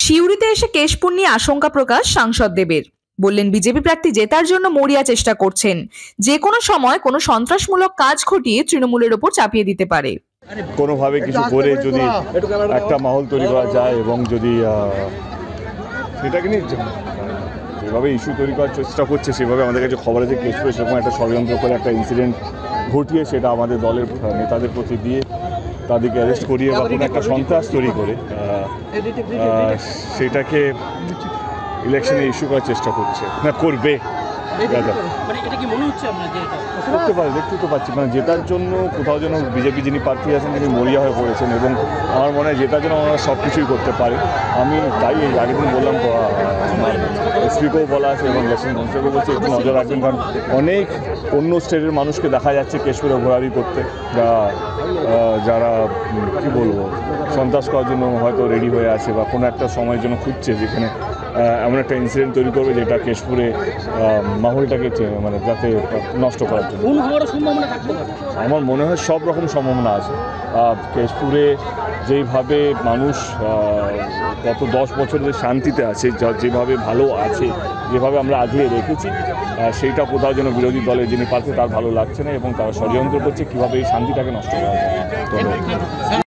সিউড়িতে এসে কেশপুর নিয়ে আশঙ্কা প্রকাশ সাংসদ দেবের। বললেন বিজেপি প্রার্থী জেতার জন্য মরিয়া চেষ্টা করছেন, যে কোনো সময় কোনো সন্ত্রাসমূলক কাজ ঘটিয়ে তৃণমূলের ওপর চাপিয়ে দিতে পারে। কোনোভাবে কিছু করে যদি একটা মাহল তৈরি করা যায় এবং যদি সেটাকে নিয়ে যেভাবে ইস্যু তৈরি করার চেষ্টা করছে সেভাবে আমাদের কাছে খবর আছে কেশপুরে সেরকম একটা ষড়যন্ত্র করে একটা ইনসিডেন্ট ঘটিয়ে সেটা আমাদের দলের নেতাদের প্রতি দিয়ে তাদেরকে অ্যারেস্ট করিয়ে বা কোনো একটা সন্ত্রাস তৈরি করে সেটাকে ইলেকশনে ইস্যু করার চেষ্টা করছে না করবে। করতে পারে, দেখতে তো পাচ্ছি মানে জেতার জন্য কোথাও যেন বিজেপি যিনি প্রার্থী আছেন তিনি মরিয়া হয়ে পড়েছেন এবং আমার মনে হয় জেতার জন্য ওনারা সব কিছুই করতে পারে। আমি তাই আগের দিন বললাম এসপিকেও বলা আছে এবং ইলেকশন কমিশনকেও বলছে একটু নজর রাখবেন, কারণ অনেক অন্য স্টেটের মানুষকে দেখা যাচ্ছে কেশপুরে ঘোরাঘুরি করতে যারা কি বলবো সন্ত্রাস করার জন্য হয়তো রেডি হয়ে আছে বা কোনো একটা সময়ের জন্য খুঁজছে যেখানে এমন একটা ইনসিডেন্ট তৈরি করবে যেটা কেশপুরে মাহলটাকে মানে যাতে নষ্ট করার জন্য। আমার মনে হয় সব রকম সম্ভাবনা আছে। কেশপুরে যেইভাবে মানুষ গত 10 বছরের শান্তিতে আছে, যেভাবে ভালো আছে, যেভাবে আমরা আগলে রেখেছি, সেইটা কোথাও যেন বিরোধী দলের যিনি প্রার্থী তার ভালো লাগছে না এবং তারা ষড়যন্ত্র করছে কীভাবে এই শান্তিটাকে নষ্ট করা যায়।